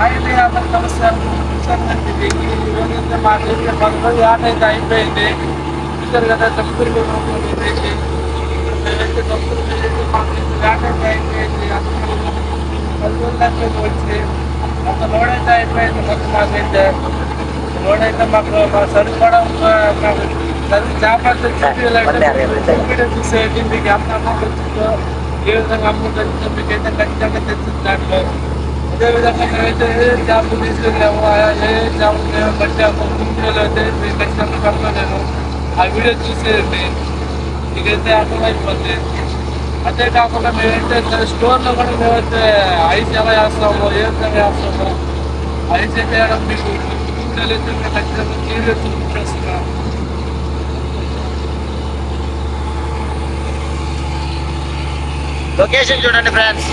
అయితే అందరు నమస్కారం. చూసానండి ఈరోజైతే మాకైతే 10 రోజులు ఆట అయితే అయిపోయింది. చూసారు కదా తప్పులు మేమైతే తప్పులు మాకైతే ఆట అయితే అయిపోయింది. అందరూ 10 రోజుల దాకా వచ్చి అంత లోడ్ అయితే అయిపోయింది. మొత్తం మాకైతే లోడ్ అయితే మాకు సరిపడా మాకు చేపలతో చూపించాలంటే చూసేది మీకు ఎంత అమౌంట్ వచ్చిందో ఏ విధంగా అమౌంట్ వచ్చిందో మీకు అయితే ఖచ్చితంగా తెలిసింది దాంట్లో. అదేవిధంగా మేమైతే ఏ చేపలు తీసుకెళ్ళాము ఏ చేపలు మేము పట్టాము వీడియోలో అయితే మీకు ఖచ్చితంగా పెడతాను. ఆ వీడియో చూసేయండి మీకైతే అర్థమైపోతుంది. అంతేకాకుండా మేమైతే స్టోర్లో కూడా మేమైతే ఐస్ ఎలా వేస్తాము ఏ విధంగా వేస్తాము ఐస్ అయితే వేయడం మీకు వీడియోలు అయితే మేము ఖచ్చితంగా క్లియర్గా చూపించేస్తున్నాం. లొకేషన్ చూడండి ఫ్రెండ్స్.